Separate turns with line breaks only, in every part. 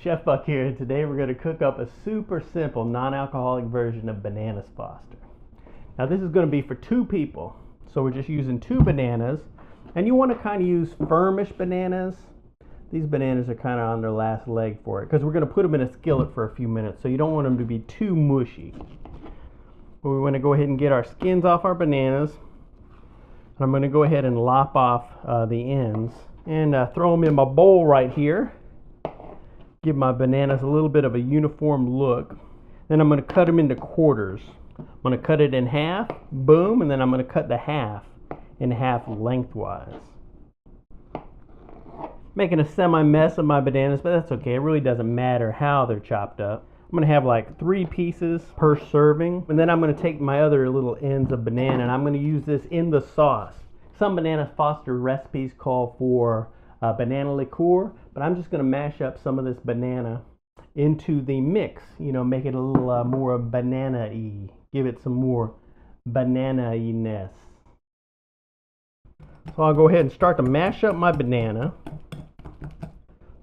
Chef Buck here, and today we're going to cook up a super simple non-alcoholic version of Bananas Foster. Now this is going to be for 2 people, so we're just using 2 bananas, and you want to kind of use firmish bananas. These bananas are kind of on their last leg for it because we're going to put them in a skillet for a few minutes, so you don't want them to be too mushy. But we want to go ahead and get our skins off our bananas. And I'm going to go ahead and lop off the ends and throw them in my bowl right here. Give my bananas a little bit of a uniform look. Then I'm going to cut them into quarters. I'm going to cut it in half, boom, and then I'm going to cut the half in half lengthwise. Making a semi-mess of my bananas, but that's okay. It really doesn't matter how they're chopped up. I'm going to have like 3 pieces per serving, and then I'm going to take my other little ends of banana and I'm going to use this in the sauce. Some Bananas Foster recipes call for banana liqueur, but I'm just going to mash up some of this banana into the mix, you know, make it a little more banana-y, give it some more banana-y-ness. So I'll go ahead and start to mash up my banana.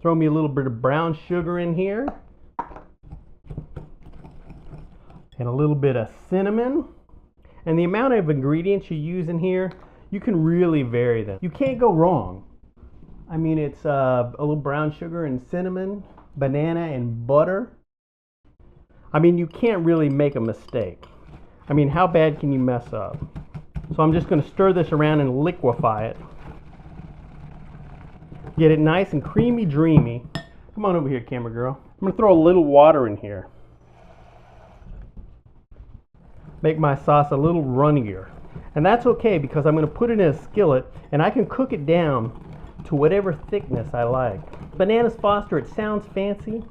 Throw me a little bit of brown sugar in here. And a little bit of cinnamon. And the amount of ingredients you use in here, you can really vary them. You can't go wrong. I mean, it's a little brown sugar and cinnamon, banana and butter. I mean, you can't really make a mistake. I mean, how bad can you mess up? So I'm just going to stir this around and liquefy it. Get it nice and creamy dreamy. Come on over here, camera girl. I'm going to throw a little water in here. Make my sauce a little runnier. And that's okay because I'm going to put it in a skillet and I can cook it down to whatever thickness I like. Bananas Foster, it sounds fancy,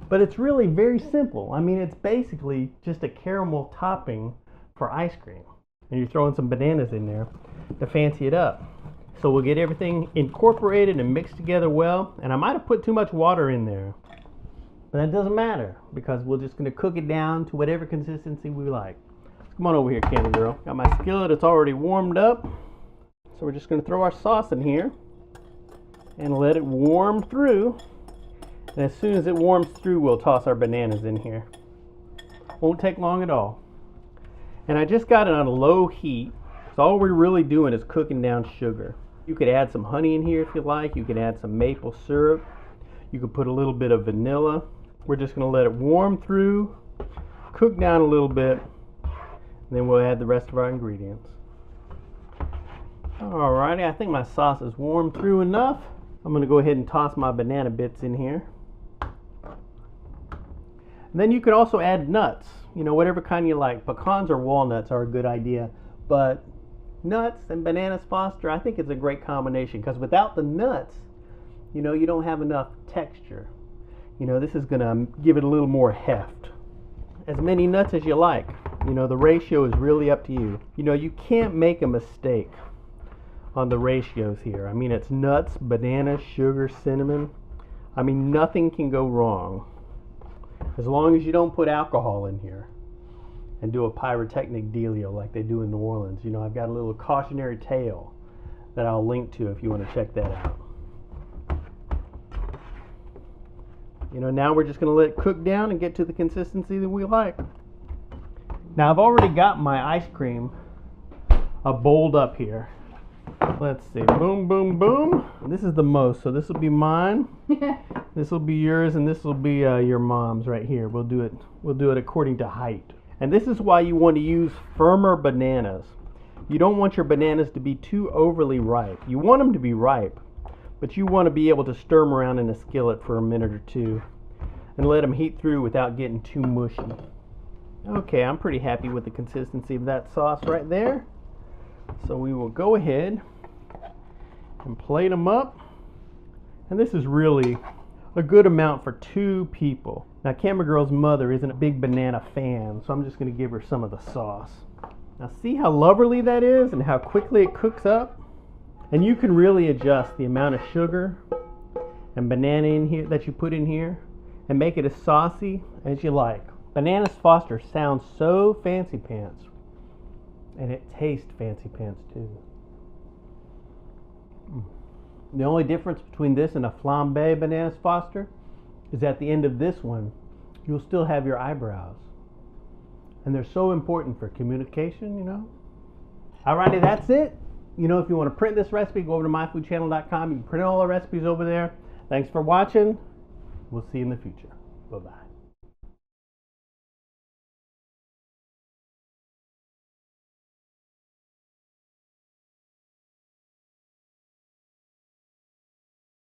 but it's really very simple. I mean, it's basically just a caramel topping for ice cream. And you're throwing some bananas in there to fancy it up. So we'll get everything incorporated and mixed together well. And I might have put too much water in there, but that doesn't matter because we're just going to cook it down to whatever consistency we like. Come on over here, camera girl. Got my skillet, it's already warmed up. So we're just going to throw our sauce in here and let it warm through. And as soon as it warms through, we'll toss our bananas in here. Won't take long at all. And I just got it on a low heat. So all we're really doing is cooking down sugar. You could add some honey in here if you like. You could add some maple syrup. You could put a little bit of vanilla. We're just going to let it warm through, cook down a little bit, and then we'll add the rest of our ingredients. Alrighty, I think my sauce is warmed through enough. I'm going to go ahead and toss my banana bits in here. And then you could also add nuts, you know, whatever kind you like. Pecans or walnuts are a good idea, but nuts and Bananas Foster, I think it's a great combination because without the nuts, you know, you don't have enough texture. You know, this is going to give it a little more heft. As many nuts as you like. You know, the ratio is really up to you. You know, you can't make a mistake on the ratios here. I mean, it's nuts, banana, sugar, cinnamon. I mean, nothing can go wrong. As long as you don't put alcohol in here and do a pyrotechnic dealio like they do in New Orleans. You know, I've got a little cautionary tale that I'll link to if you want to check that out. You know, now we're just going to let it cook down and get to the consistency that we like. Now I've already got my ice cream bowled up here. Let's see, boom, boom, boom. This is the most, so this will be mine. This will be yours, and this will be your mom's right here. We'll do it according to height. And this is why you want to use firmer bananas. You don't want your bananas to be too overly ripe. You want them to be ripe, but you want to be able to stir them around in a skillet for a minute or two and let them heat through without getting too mushy. Okay, I'm pretty happy with the consistency of that sauce right there. So we will go ahead and plate them up. And this is really a good amount for 2 people. Now, Camera Girl's mother isn't a big banana fan, so I'm just going to give her some of the sauce. Now, see how lovely that is and how quickly it cooks up? And you can really adjust the amount of sugar and banana in here that you put in here and make it as saucy as you like. Bananas Foster sounds so fancy pants, and it tastes fancy pants too. The only difference between this and a flambe Bananas Foster is at the end of this one, you'll still have your eyebrows. And they're so important for communication, you know. Alrighty, that's it. You know, if you want to print this recipe, go over to myfoodchannel.com. You can print all the recipes over there. Thanks for watching. We'll see you in the future. Bye-bye.